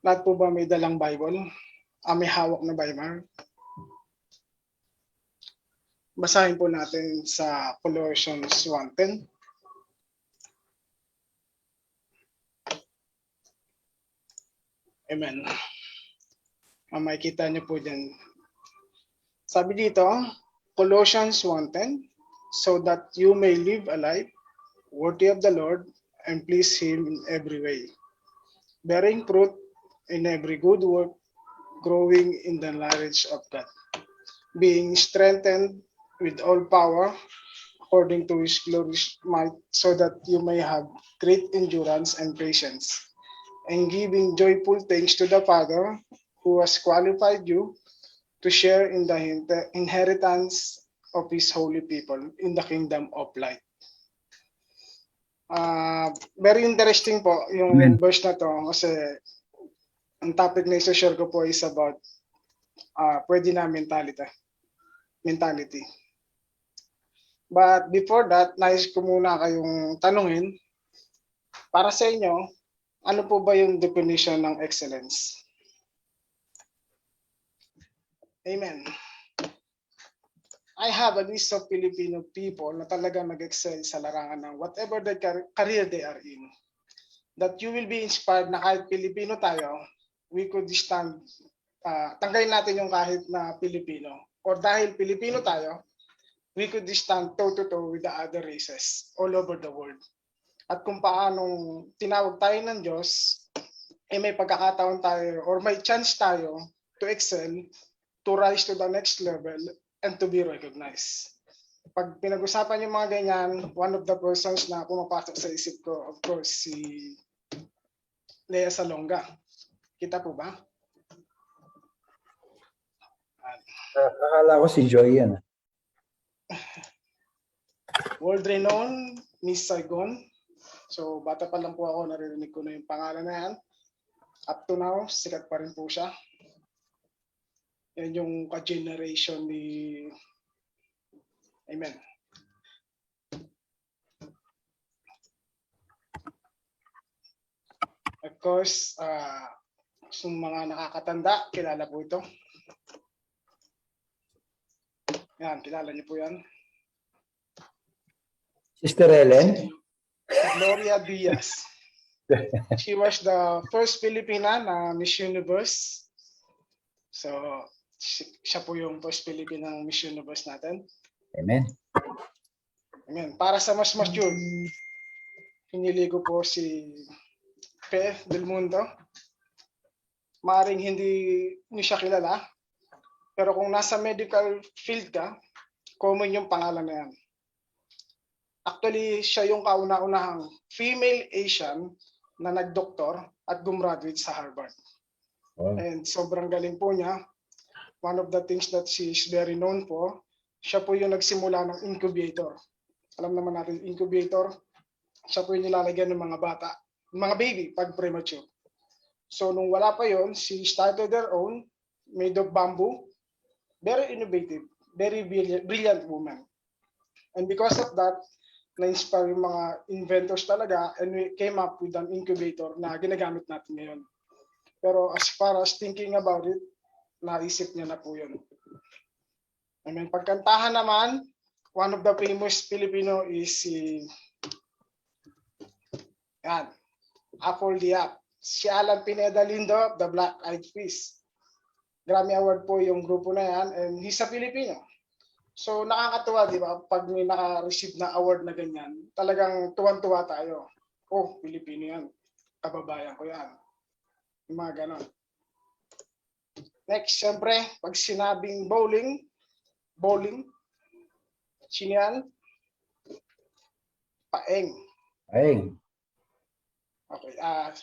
Lahat po ba may dalang Bible? May hawak na Bible? Basahin po natin sa Colossians 1:10. Amen. Makikita niyo po dyan. Sabi dito, Colossians 1:10, so that you may live a life worthy of the Lord and please Him in every way, bearing fruit in every good work, growing in the knowledge of God, being strengthened with all power according to His glorious might, so that you may have great endurance and patience, and giving joyful thanks to the Father who has qualified you to share in the inheritance of His holy people in the kingdom of light. Very interesting po yung Amen. verse na to kasi ang topic na isa-share ko po is about pwede na mentality. But before that, nais ko muna kayong tanungin, para sa inyo, ano po ba yung definition ng excellence? Amen. I have a list of Filipino people na talagang nag-excel sa larangan ng whatever the career they are in. That you will be inspired na kahit Filipino tayo, we could stand, tanggalin natin yung kahit na Filipino. Or dahil Filipino tayo, we could stand toe-to-toe with the other races all over the world. At kung paanong tinawag tayo ng Diyos, may pagkakataon tayo or may chance tayo to excel, to rise to the next level, and to be recognized. Pag pinag-usapan yung mga ganyan, one of the persons na pumapasok sa isip ko, of course, si Lea Salonga. Kita po ba? Akala ko si Joy yan. World renowned Miss Saigon. So, bata pa lang po ako, naririnig ko na yung pangalan na yan. Up to now, sikat pa rin po siya. Yan yung ka-generation ni... Amen. Of course, yung mga nakakatanda, kilala po ito. Yan, kilala niyo po yan. Sister Ellen? Gloria Diaz. She was the first Filipina na Miss Universe. So, siya po yung first Filipina Miss Universe natin. Amen. Amen. Para sa mas mature, pinili ko po si Pe Del Mundo. Maaring hindi niyo siya kilala, pero kung nasa medical field ka, common yung pangalan na yan. Actually, siya yung kauna-unahang female Asian na nag-doktor at gumraduate sa Harvard. Wow. And sobrang galing po niya. One of the things that she is very known for, siya po yung nagsimula ng incubator. Alam naman natin, incubator, siya po yung nilalagyan ng mga bata, mga baby, pag premature. So, nung wala pa yon, she started her own, made of bamboo, very innovative, very brilliant woman. And because of that, na-inspire yung mga inventors talaga, and we came up with an incubator na ginagamit natin ngayon. Pero as far as thinking about it, naisip niya na po yun. I mean, pagkantahan naman, one of the famous Filipino is si Apple Diap. Si Alan Pineda Lindo of the Black Eyed Peas. Grammy Award po yung grupo na yan, and he's a Filipino. So nakakatuwa, di ba? Pag may naka-receive na award na ganyan, talagang tuwan-tuwa tayo. Oh, Pilipino yan. Kababayan ko yan. Yung mga ganon. Next, syempre, pag sinabing bowling, sino yan? Paeng. Paeng. Okay.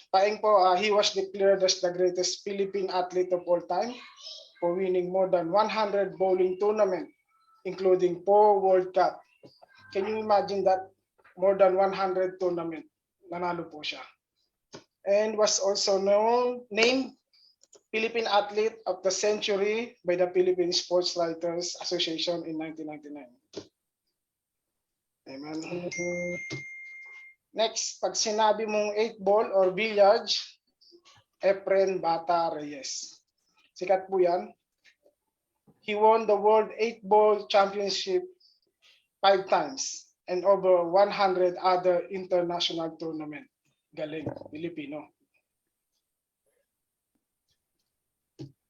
Paeng po, he was declared as the greatest Philippine athlete of all time for winning more than 100 bowling tournaments, including 4 World Cup. Can you imagine that? More than 100 tournament. Nanalo po siya. And was also named Philippine Athlete of the Century by the Philippine Sports Writers Association in 1999. Amen. Next, pag sinabi mong 8 ball or billiards, Efren Bata Reyes. Sikat po yan. He won the World 8-Ball Championship 5 times and over 100 other international tournament. Galing, Pilipino.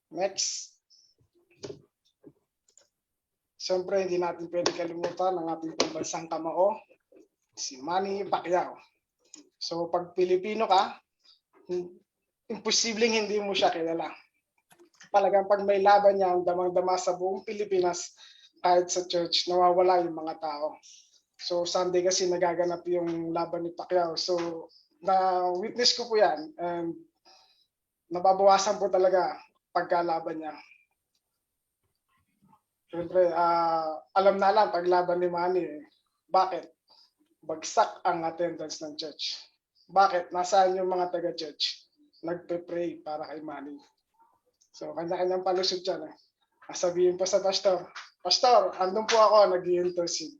Next. Siyempre, hindi natin pwede kalimutan ang ating pambansang kamao, si Manny Pacquiao. So, pag Pilipino ka, imposibleng hindi mo siya kilala. Talagang pag may laban niya, damang-dama sa buong Pilipinas, kahit sa church, nawawala yung mga tao. So, Sunday kasi nagaganap yung laban ni Pacquiao. So, na-witness ko po yan. And nababawasan po talaga pagkalaban niya. Siyempre, alam na alam, paglaban ni Manny, bakit? Bagsak ang attendance ng church. Bakit? Nasaan yung mga taga-church? Nagpe-pray para kay Manny. So, kanya-kanyang palusot yan. Sabihin pa sa pastor, Pastor, andun po ako, nag-i-intercede.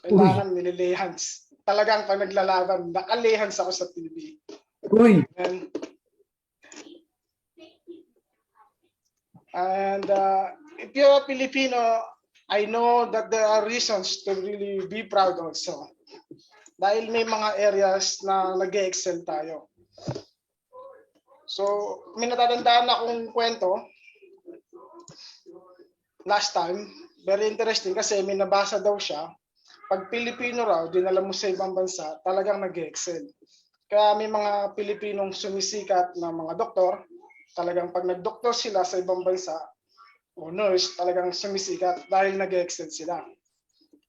Kailangan nililay hands. Talagang pag naglalaban, nakalay hands ako sa TV. Uy! And if you're a Filipino, I know that there are reasons to really be proud also. Dahil may mga areas na nag-excel tayo. So, may natatandaan akong kwento last time. Very interesting kasi may nabasa daw siya. Pag Pilipino raw, dinala mo sa ibang bansa, talagang nag-excel. Kaya may mga Pilipinong sumisikat na mga doktor, talagang pag nag-doktor sila sa ibang bansa, o nurse, talagang sumisikat dahil nag-excel sila.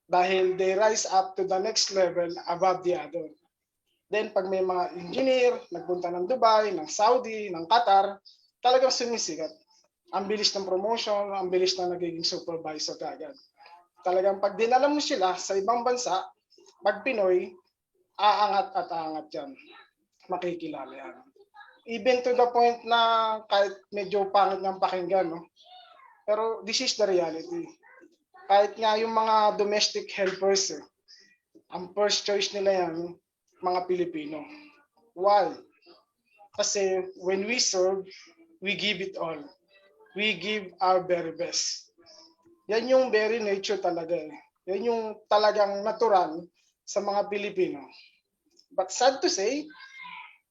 Dahil they rise up to the next level above the other. Then pag may mga engineer, nagpunta ng Dubai, ng Saudi, ng Qatar, talagang sumisikat. Ang bilis ng promotion, ang bilis na nagiging supervisor kagad. Talagang pag dinala mo sila sa ibang bansa, pag Pinoy, aangat at aangat yan. Makikilala yan. Even to the point na kahit medyo pangit ng pakinggan, no? Pero this is the reality. Kahit nga yung mga domestic helpers, ang first choice nila yan, mga Pilipino. Why? Kasi when we serve, we give it all. We give our very best. Yan yung very nature talaga. Yan yung talagang natural sa mga Pilipino. But sad to say,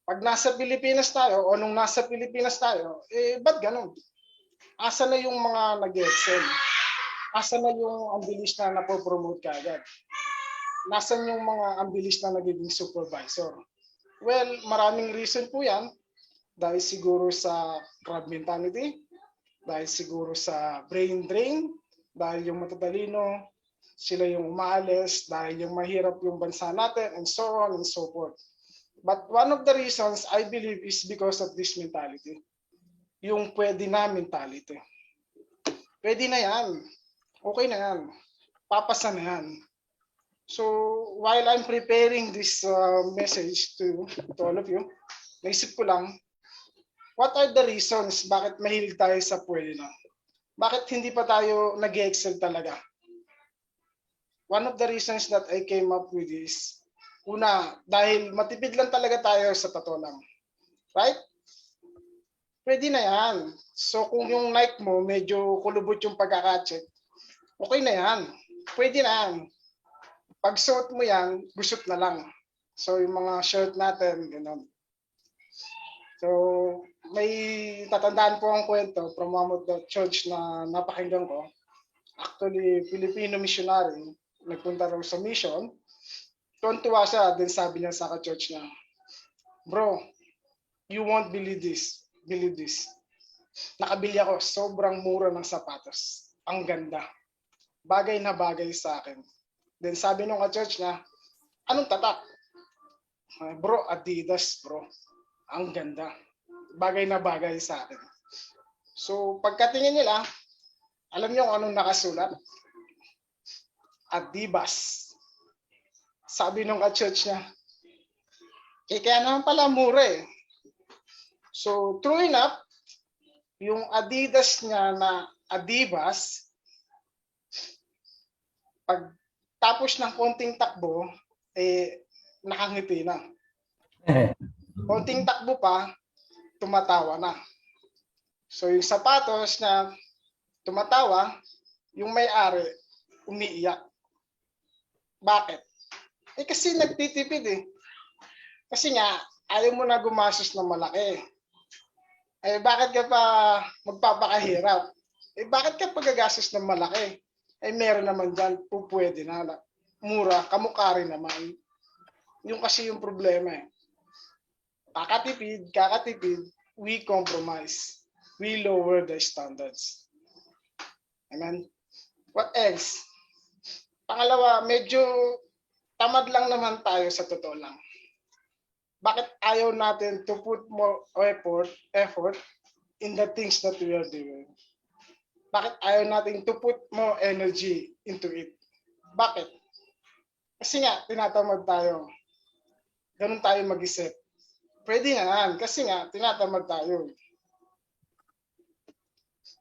pag nasa Pilipinas tayo o nung nasa Pilipinas tayo, ba't ganun? Asa na yung mga nag-excel? Asa na yung ambilis na napopromote ka agad? Nasaan yung mga ambilis na nagiging supervisor? Well, maraming reason po yan. Dahil siguro sa crab mentality, dahil siguro sa brain drain, dahil yung matatalino, sila yung umaalis, dahil yung mahirap yung bansa natin, and so on and so forth. But one of the reasons I believe is because of this mentality. Yung pwede na mentality. Pwede na yan. Okay na yan. Papasa na yan. So, while I'm preparing this message to all of you, naisip ko lang, what are the reasons bakit mahilig tayo sa pwede na? Bakit hindi pa tayo nag-excel talaga? One of the reasons that I came up with is, una, dahil matipid lang talaga tayo sa totoo lang. Right? Pwede na yan. So kung yung Nike mo, medyo kulubot yung pagkakacheck, okay na yan. Pwede na yan. Pag suot mo yan, gusot na lang. So yung mga shirt natin, gano'n. So may tatandaan po ang kwento from one of the church na napakinggan ko. Actually, Filipino missionary, nagpunta raw sa mission. Tuwan-tuwa siya, then sabi niya sa ka-church niya, bro, you won't believe this. Believe this. Nakabili ako, sobrang mura ng sapatos. Ang ganda. Bagay na bagay sa akin. Then sabi nung ka-church niya, anong tatak? Bro, Adidas, bro. Ang ganda. Bagay na bagay sa akin. So, pagkatingin nila, alam niyo kung anong nakasulat? Adibas. Sabi nung ka-church niya, kaya naman pala mura eh. So, true enough, yung Adidas niya na Adibas, pag tapos ng konting takbo, nakangiti na. Konting takbo pa, tumatawa na. So yung sapatos na tumatawa, yung may-ari umiiyak. Bakit? Kasi nagtitipid eh. Kasi nga, ayaw mo na gumastos ng malaki. Bakit ka pa magpapakahirap? Bakit ka pagagastos ng malaki? Meron naman dyan, pwede na. Mura, kamukha rin naman. Yung kasi yung problema eh. Kakatipid, we compromise. We lower the standards. Amen? What else? Pangalawa, medyo tamad lang naman tayo sa totoo lang. Bakit ayaw natin to put more effort in the things that we are doing? Bakit ayaw natin to put more energy into it? Bakit? Kasi nga, tinatamad tayo. Ganun tayo mag-isip. Pwede nga yan, kasi nga, tinatamad tayo.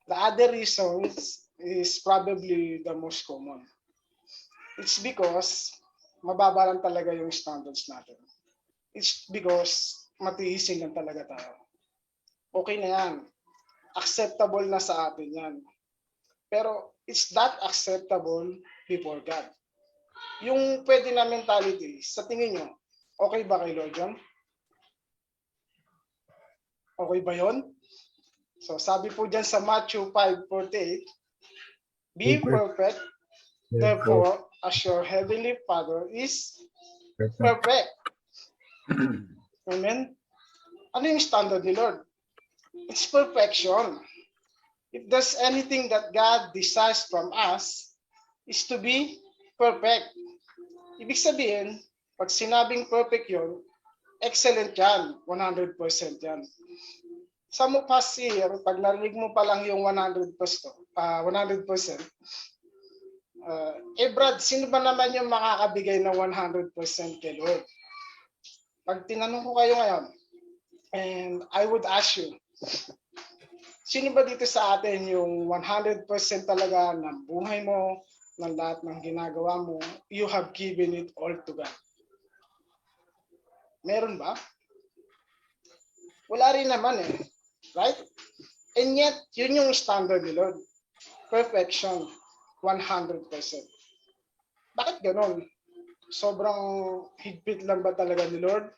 The other reason is probably the most common. It's because mababa lang talaga yung standards natin. It's because matiising lang talaga tayo. Okay na yan. Acceptable na sa atin yan. Pero it's not acceptable before God. Yung pwede na mentality, sa tingin nyo, okay ba kay Lord yun? Okay ba yun? So sabi po dyan sa Matthew 5:48, be perfect, therefore, as your heavenly Father is perfect. Amen? Ano yung standard ni Lord? It's perfection. If there's anything that God desires from us, is to be perfect. Ibig sabihin, pag sinabing perfect yun, excellent yan, 100% yan. Some of us here, pag narinig mo pa lang yung 100%, Brad, sino ba naman yung makakabigay ng 100% kay Lord? Pag tinanong ko kayo ngayon, and I would ask you, sino ba dito sa atin yung 100% talaga ng buhay mo, ng lahat ng ginagawa mo, you have given it all to God? Meron ba? Wala rin naman eh. Right? And yet, yun yung standard ni Lord. Perfection, 100%. Bakit ganon? Sobrang higpit lang ba talaga ni Lord?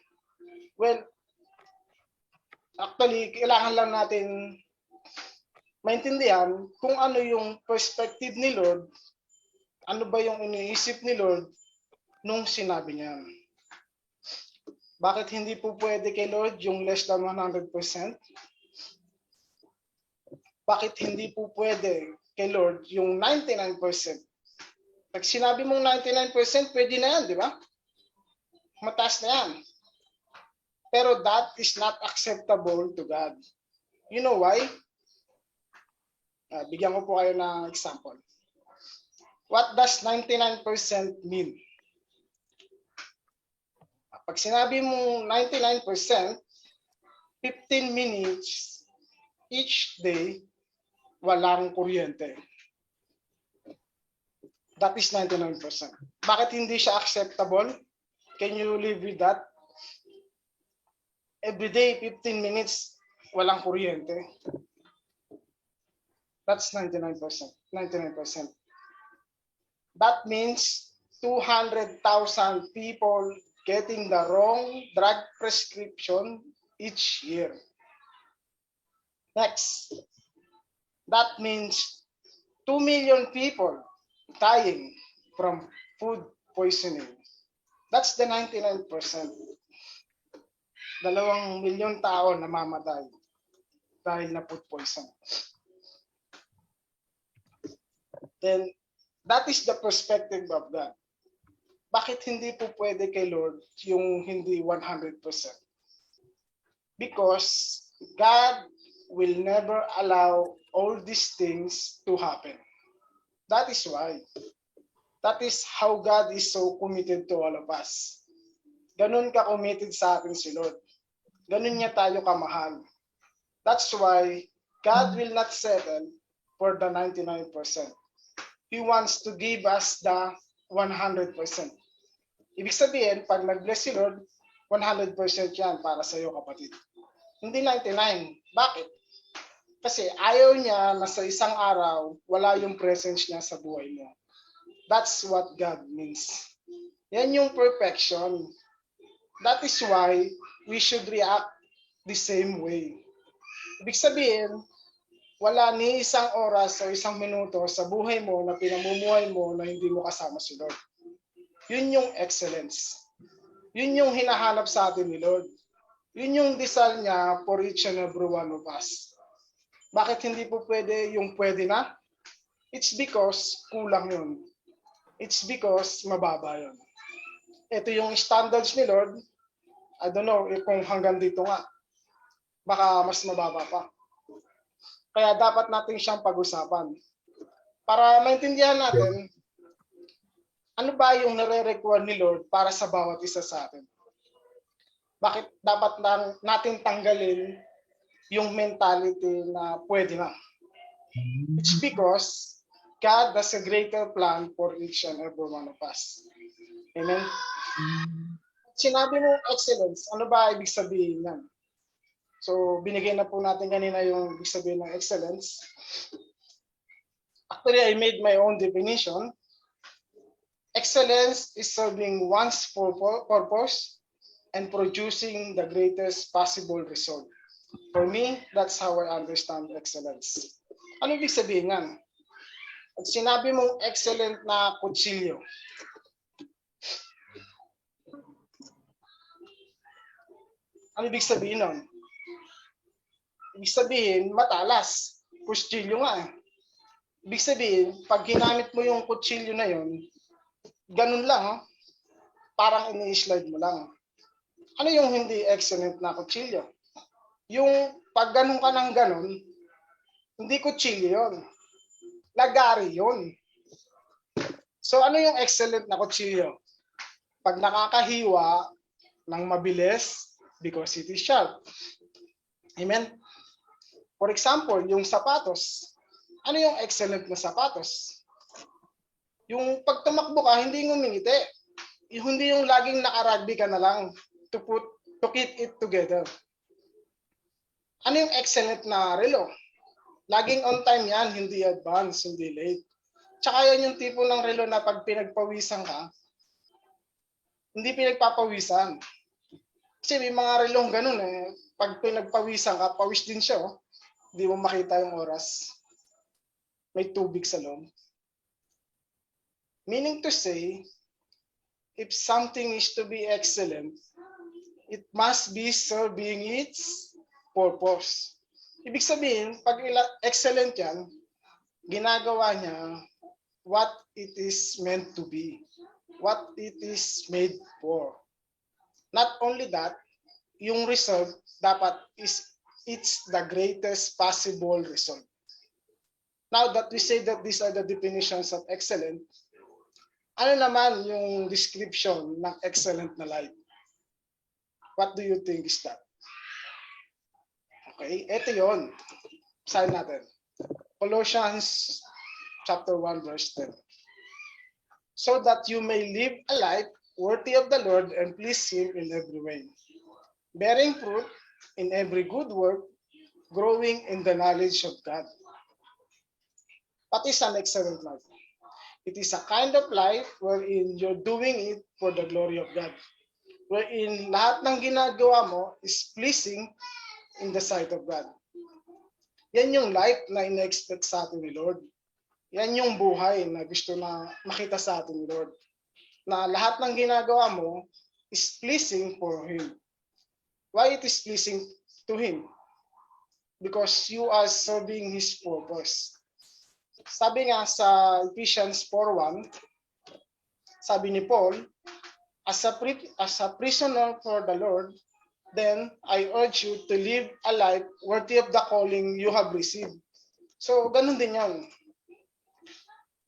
Well, actually, kailangan lang natin maintindihan kung ano yung perspective ni Lord, ano ba yung iniisip ni Lord nung sinabi niya. Bakit hindi po pwede kay Lord yung less than 100%? Bakit hindi po pwede kay Lord yung 99%? Pag sinabi mong 99%, pwede na yan, di ba? Mataas na yan. Pero that is not acceptable to God. You know why? Bigyan ko po kayo ng example. What does 99% mean? Pag sinabi mong 99%, 15 minutes each day, walang kuryente. That is 99%. Bakit hindi siya acceptable? Can you live with that? Every day, 15 minutes, walang kuryente. That's 99%. 99%. That means 200,000 people getting the wrong drug prescription each year. Next. That means 2 million people dying from food poisoning. That's the 99%. 2 milyon tao namamatay dahil na food poison. Then, that is the perspective of God. Bakit hindi po pwede kay Lord yung hindi 100%? Because God will never allow all these things to happen. That is why. That is how God is so committed to all of us. Ganun ka-committed sa atin si Lord. Ganun niya tayo kamahal. That's why God will not settle for the 99%. He wants to give us the 100%. Ibig sabihin, pag nag-bless si Lord, 100% yan para sa iyo, kapatid. Hindi 99. Bakit? Kasi ayaw niya na sa isang araw, wala yung presence niya sa buhay mo. That's what God means. Yan yung perfection. That is why we should react the same way. Ibig sabihin, wala ni isang oras o isang minuto sa buhay mo na pinamumuhay mo na hindi mo kasama si Lord. Yun yung excellence. Yun yung hinahanap sa atin ni Lord. Yun yung desal niya for each and every one of us. Bakit hindi po pwede yung pwede na? It's because kulang yun. It's because mababa yun. Ito yung standards ni Lord. I don't know kung hanggang dito nga. Baka mas mababa pa. Kaya dapat natin siyang pag-usapan. Para maintindihan natin, ano ba yung nare-require ni Lord para sa bawat isa sa atin? Bakit dapat natin tanggalin yung mentality na pwede na? It's because God has a greater plan for each and every one of us. Amen? Sinabi mo excellence, ano ba ibig sabihin yan? So, binigay na po natin kanina yung ibig sabihin ng excellence. Actually, I made my own definition. Excellence is serving one's purpose and producing the greatest possible result. For me, that's how I understand excellence. Ano ibig sabihin yan? At sinabi mong excellent na kutsilyo. Ano ibig sabihin nun? Ibig sabihin, matalas. Kutsilyo nga. Ibig sabihin, pag ginamit mo yung kutsilyo na yun, ganun lang, parang ini-slide mo lang. Ano yung hindi excellent na kutsilyo? Yung pag ganun ka ng ganun, hindi kutsilyo yun. Lagari yun. So ano yung excellent na kutsilyo? Pag nakakahiwa ng mabilis, because it is sharp. Amen? For example, yung sapatos. Ano yung excellent na sapatos? Yung pag tumakbo ka, hindi ngumingiti. Hindi yung laging nakarugby ka na lang to keep it together. Ano yung excellent na relo? Laging on time yan, hindi advance, hindi late. Tsaka yan yung tipo ng relo na pag pinagpawisan ka, hindi pinagpapawisan. Kasi may mga relong ganun eh. Pag pinagpawisan ka, pawis din siya. Oh. Hindi mo makita yung oras. May tubig sa loob. Meaning to say, if something is to be excellent, it must be serving its purpose. Ibig sabihin, pag excellent yan, ginagawa niya what it is meant to be, what it is made for. Not only that, yung result dapat it's the greatest possible result. Now that we say that these are the definitions of excellent, ano naman yung description ng excellent na life? What do you think is that? Okay, ito yun. Basahin natin. Colossians chapter 1 verse 10. So that you may live a life worthy of the Lord and please Him in every way, bearing fruit in every good work, growing in the knowledge of God. What is an excellent life? It is a kind of life wherein you're doing it for the glory of God. Wherein lahat ng ginagawa mo is pleasing in the sight of God. Yan yung life na ina-expect sa atin ni Lord. Yan yung buhay na gusto na makita sa atin ni Lord. Na lahat ng ginagawa mo is pleasing for Him. Why it is pleasing to Him? Because you are serving His purpose. Sabi nga sa Ephesians 4:1, sabi ni Paul, as a prisoner for the Lord, then I urge you to live a life worthy of the calling you have received. So, ganun din yan.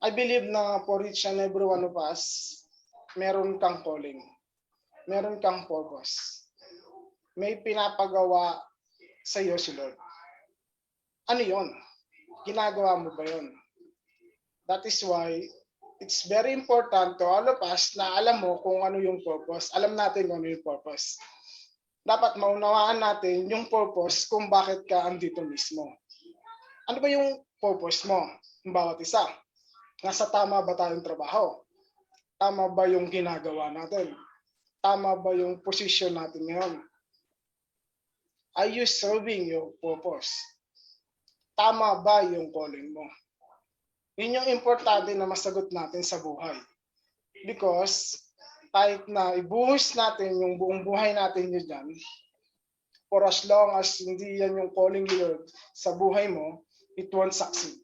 I believe na for each and every one of us, meron kang calling. Meron kang purpose. May pinapagawa sa iyo si Lord. Ano yon? Ginagawa mo ba yon? That is why it's very important to all of us na alam mo kung ano yung purpose. Alam natin kung ano yung purpose. dapat maunawaan natin yung purpose kung bakit ka andito mismo. Ano ba yung purpose mo? Yung bawat isa. Nasa tama ba tayong trabaho? Tama ba yung ginagawa natin? Tama ba yung position natin ngayon? Are you serving your purpose? Tama ba yung calling mo? Yun yung importante na masagot natin sa buhay. Because kahit na ibuhos natin yung buong buhay natin yun dyan, for as long as hindi yan yung calling ni Lord sa buhay mo, it won't succeed.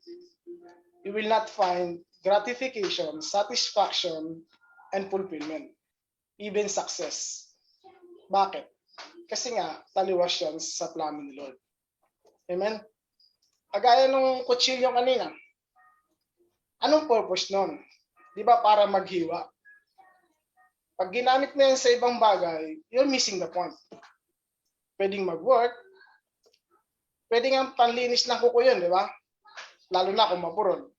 You will not find gratification, satisfaction, and fulfillment. Even success. Bakit? Kasi nga, taliwas yan sa plano ni Lord. Amen? Kagaya nung kutsilyo kanina, anong purpose nun? Di ba para maghiwa? Pag ginamit mo yan sa ibang bagay, you're missing the point. Pwedeng mag-work, pwedeng ang panlinis ng kuko yun, di ba? Lalo na kung mapurol.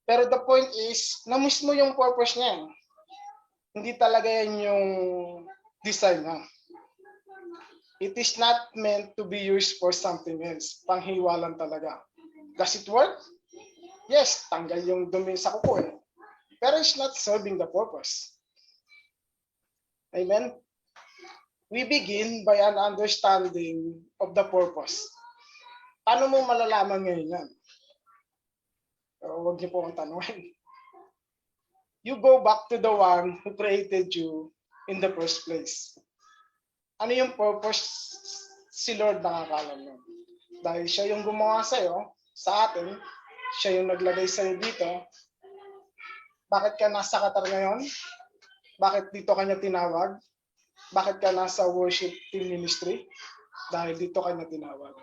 Pero the point is, na-miss mo yung purpose niya. Hindi talaga yan yung design niya. It is not meant to be used for something else. Panghiwa lang talaga. Does it work? Yes, tanggal yung dumi sa kuko eh. Pero it's not serving the purpose. Amen? We begin by an understanding of the purpose. Paano mo malalaman ngayon yan? Huwag niyo po ang tanungin. You go back to the one who created you in the first place. Ano yung purpose si Lord nakakalam mo? Dahil siya yung gumawa sa'yo, sa atin, siya yung naglagay sa'yo dito. Bakit ka nasa Qatar ngayon? Bakit dito kanya tinawag? Bakit ka nasa worship team ministry? Dahil dito kanya tinawag.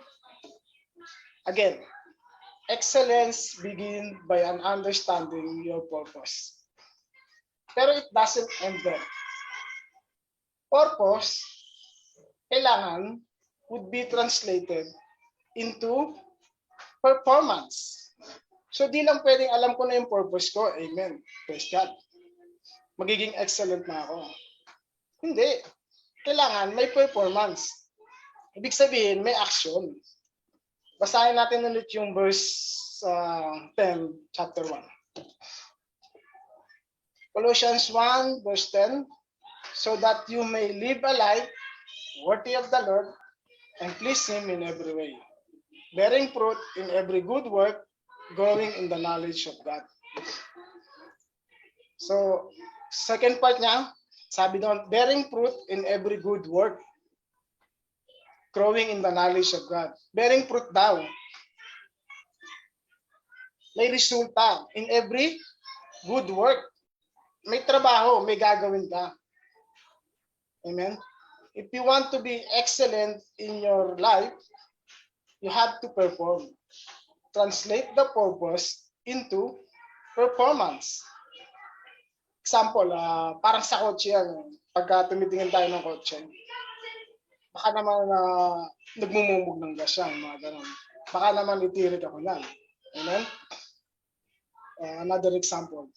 Again, excellence begins by an understanding your purpose. Pero it doesn't end there. Purpose, kailangan, would be translated into performance. So di lang pwedeng alam ko na yung purpose ko. Amen. Praise God. Magiging excellent na ako. Hindi. Kailangan may performance. Ibig sabihin, may action. Basahin natin ulit yung verse 10, chapter 1. Colossians 1, verse 10, so that you may live a life worthy of the Lord and please Him in every way, bearing fruit in every good work, growing in the knowledge of God. So, second part niya, sabi doon, bearing fruit in every good work, growing in the knowledge of God. Bearing fruit daw. May resulta in every good work. May trabaho, may gagawin ka. Amen? If you want to be excellent in your life, you have to perform. Translate the purpose into performance. Example, parang sa kotse yan. Pagka tumitingin tayo ng kotse, baka naman nagmumumog ng gas yan, mga ganun. Baka naman itirik ako yan. Amen? Another example.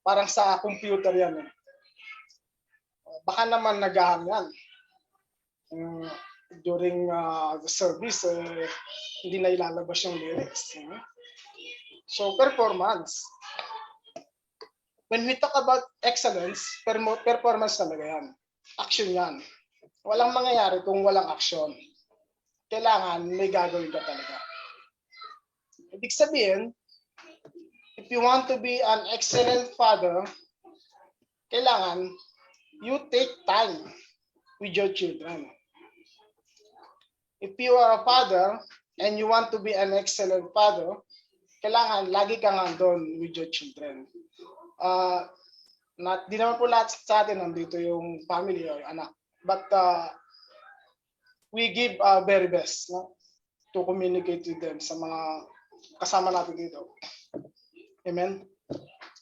Parang sa computer yan. Baka naman nag-ahang yan. During the service, hindi na ilalabas yung lyrics. So, performance. When we talk about excellence, performance talaga yan. Action yan. Walang mangyayari kung walang action. Kailangan may gagawin ka talaga. Ibig sabihin, if you want to be an excellent father, kailangan you take time with your children. If you are a father and you want to be an excellent father, kailangan lagi kang andun with your children. Di naman po lahat sa atin nandito yung family or anak. But we give our very best, no, to communicate with them sa mga kasama natin dito. Amen?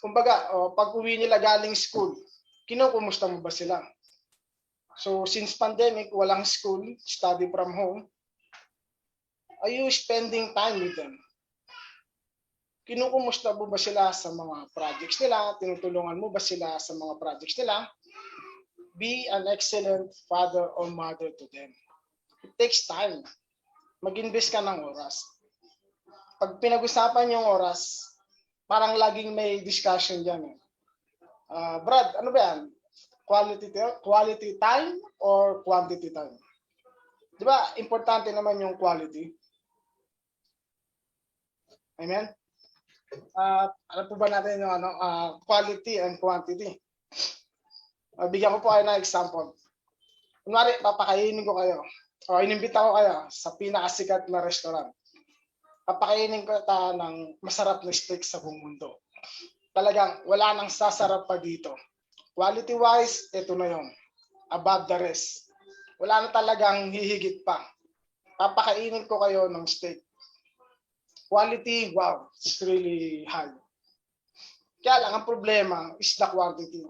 Kumbaga, pag uwi nila galing school, kinukumusta mo ba sila? So, since pandemic, walang school, study from home, are you spending time with them? Kinukumusta mo ba sila sa mga projects nila? Tinutulungan mo ba sila sa mga projects nila? Be an excellent father or mother to them. It takes time. Mag-invest ka ng oras. Pag pinag-usapan yung oras, parang laging may discussion dyan. Brad, ano ba yan? Quality time or quantity time? Di ba, importante naman yung quality. Amen? Ano po ba natin yung quality and quantity? Bigyan ko po kayo ng example. Kunwari, papakainin ko kayo o inimbita ko kayo sa pinakasikat na restaurant. Papakainin ko ng masarap na steak sa buong mundo. Talagang wala nang sasarap pa dito. Quality-wise, ito na yun. Above the rest. Wala na talagang hihigit pa. Papakainin ko kayo ng steak. Quality, wow, it's really high. Kaya lang, ang problema is the quantity.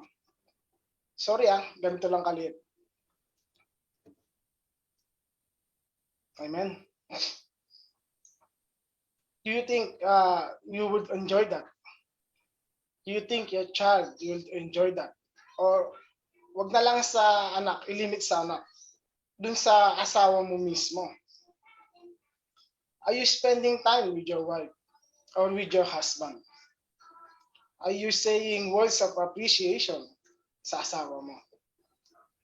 Sorry ganito lang kaliit. Amen. Do you think you would enjoy that? Do you think your child will enjoy that? Or wag na lang sa anak, ilimit sa anak. Dun sa asawa mo mismo. Are you spending time with your wife or with your husband? Are you saying words of appreciation sa asawa mo?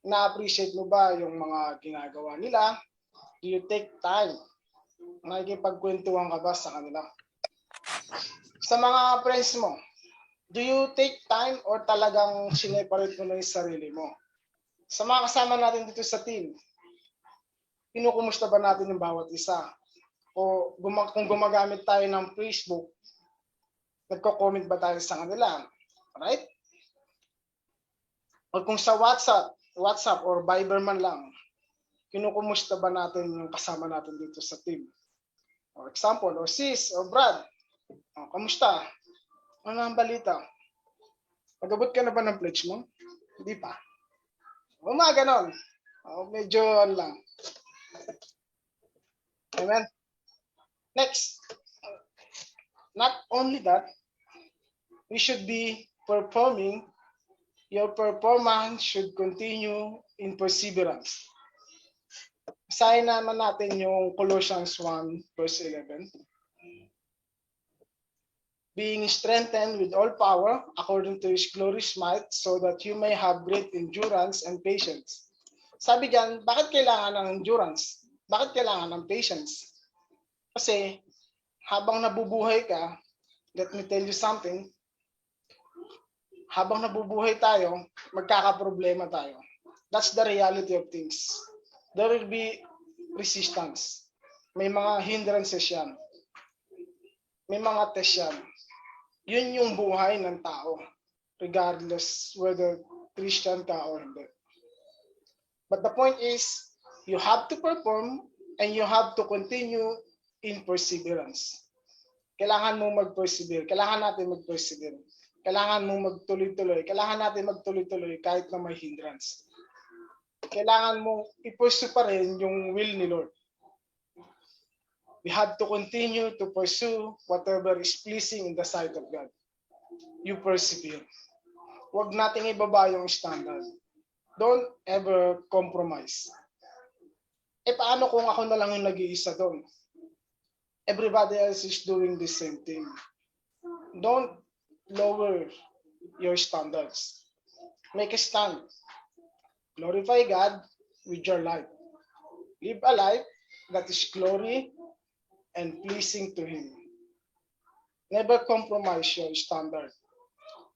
Na-appreciate mo ba yung mga ginagawa nila? Do you take time? Nakikipagkwentuhan ka ba sa kanila? Sa mga friends mo, do you take time or talagang sineparate mo na yung sarili mo? Sa mga kasama natin dito sa team, kinukumusta ba natin yung bawat isa? O kung gumagamit tayo ng Facebook, nagko-comment ba tayo sa kanila? Right? O kung sa WhatsApp or Viber man lang, kinukumusta ba natin yung kasama natin dito sa team? For example, sis, Brad, kamusta? Ano ang balita? Pag-abot ka na ba ng pledge mo? Hindi pa. Mga ganon. Medyo lang. Amen? Next. Not only that, we should be performing. Your performance should continue in perseverance. Basahin naman natin yung Colossians 1 verse 11. Being strengthened with all power according to His glorious might, so that you may have great endurance and patience. Sabi diyan, bakit kailangan ng endurance? Bakit kailangan ng patience? Kasi habang nabubuhay ka, let me tell you something, habang nabubuhay tayo, magkakaproblema tayo. That's the reality of things. There will be resistance. May mga hindrances yan. May mga test yan. Yun yung buhay ng tao, regardless whether Christian ka or hindi. But the point is, you have to perform and you have to continue in perseverance. Kailangan mo mag-persevere. Kailangan natin mag-persevere. Kailangan mo magtuloy-tuloy. Kailangan natin magtuloy-tuloy kahit na may hindrance. Kailangan mo i-pursue pa rin yung will ni Lord. We have to continue to pursue whatever is pleasing in the sight of God. You persevere. Huwag nating ibaba yung standard. Don't ever compromise. Paano kung ako na lang yung nag-iisa doon? Everybody else is doing the same thing. Don't lower your standards. Make a stand. Glorify God with your life. Live a life that is glory and pleasing to Him. Never compromise your standard.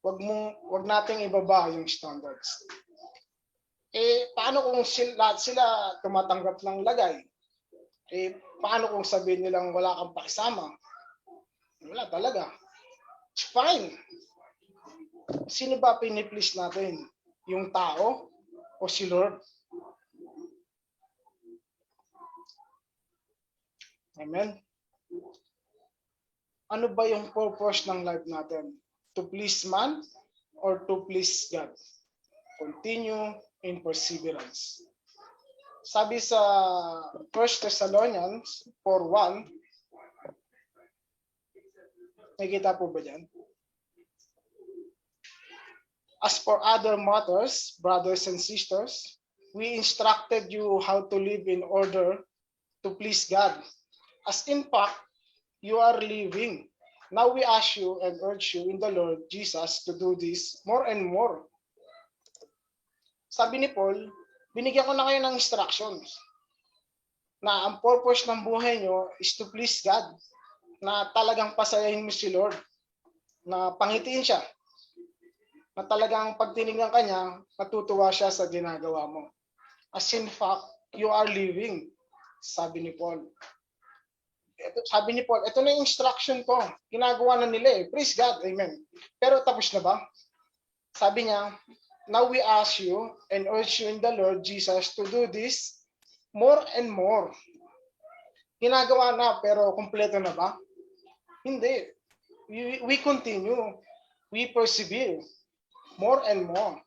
Wag nating ibaba yung standards. Paano kung lahat sila tumatanggap ng lagay? Paano kung sabihin nilang wala kang pakisama? Wala talaga. It's fine. Sino ba piniplease natin? Yung tao o si Lord? Amen? Ano ba yung purpose ng life natin? To please man or to please God? Continue in perseverance. Sabi sa 1 Thessalonians 4:1, nakikita po ba dyan? As for other matters, brothers and sisters, we instructed you how to live in order to please God. As in fact, you are living. Now we ask you and urge you in the Lord Jesus to do this more and more. Sabi ni Paul, binigyan ko na kayo ng instructions na ang purpose ng buhay nyo is to please God, na talagang pasayahin mo si Lord, na pangitiin siya, na talagang pag tinignan ka niya, matutuwa siya sa ginagawa mo. As in fact, you are living, sabi ni Paul. Sabi ni Paul, ito na yung instruction ko. Ginagawa na nila eh. Praise God. Amen. Pero tapos na ba? Sabi niya, now we ask you and urge you in the Lord Jesus to do this more and more. Ginagawa na, pero kumpleto na ba? Hindi. We continue. We persevere. More and more.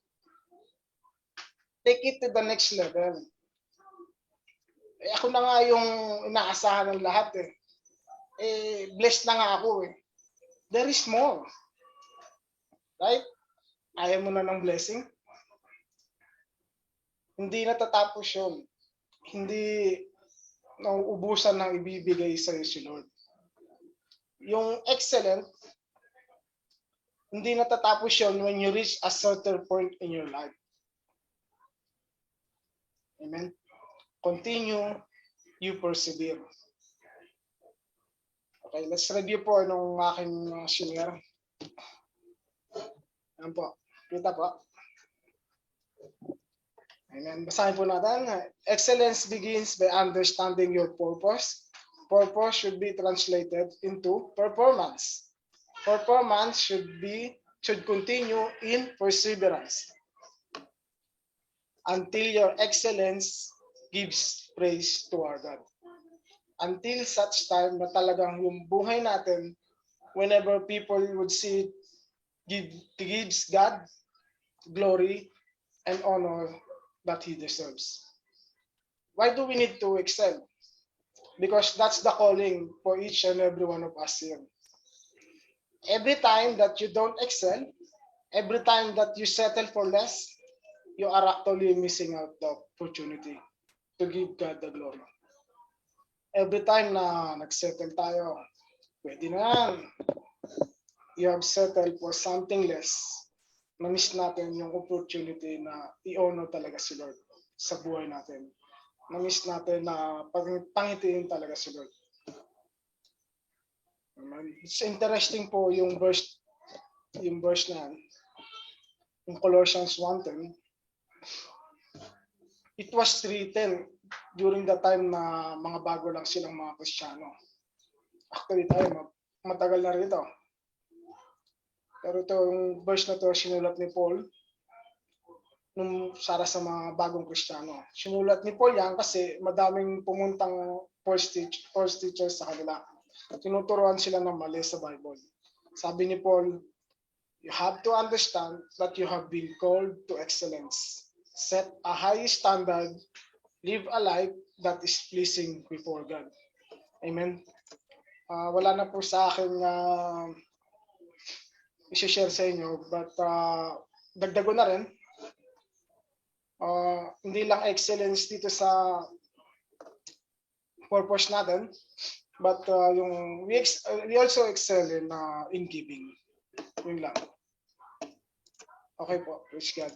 Take it to the next level. Ako na nga yung inaasahan ng lahat eh. Blessed na nga ako eh. There is more. Right? Ayaw mo na ng blessing? Hindi natatapos yun. Hindi nauubusan ng ibibigay sa'yo si Lord. Yung excellent, hindi natatapos yun when you reach a certain point in your life. Amen? Continue, you persevere. Okay, let's review po nung aking share. Ayan po. Kita po. Amen. Basahin po natin. Excellence begins by understanding your purpose. Purpose should be translated into performance. Performance should continue in perseverance until your excellence gives praise to our God. Until such time na talagang yung buhay natin, whenever people would see it, gives God glory and honor that He deserves. Why do we need to excel? Because that's the calling for each and every one of us here. Every time that you don't excel, every time that you settle for less, you are actually missing out the opportunity to give God the glory. Every time na nag-settle tayo, pwede na yan. You have settled for something less. Na-miss natin yung opportunity na i-honor talaga si Lord sa buhay natin. Na-miss natin na pangitiin talaga si Lord. It's interesting po yung verse na yan. Yung Colossians 1:10. It was written during the time na mga bago lang silang mga Kristiyano. Actually tayo, matagal na rito. Pero itong verse na to sinulat ni Paul nung para sa mga bagong Kristiyano. Sinulat ni Paul yan kasi madaming pumuntang false teachers sa kanila. Tinuturuan sila ng mali sa Bible. Sabi ni Paul, you have to understand that you have been called to excellence. Set a high standard. Live a life that is pleasing before God. Amen. Wala na po sa akin i-share sa inyo, but dagdago na rin. Hindi lang excellence dito sa purpose natin, but we also excel in giving. Yun lang. Okay po, praise God.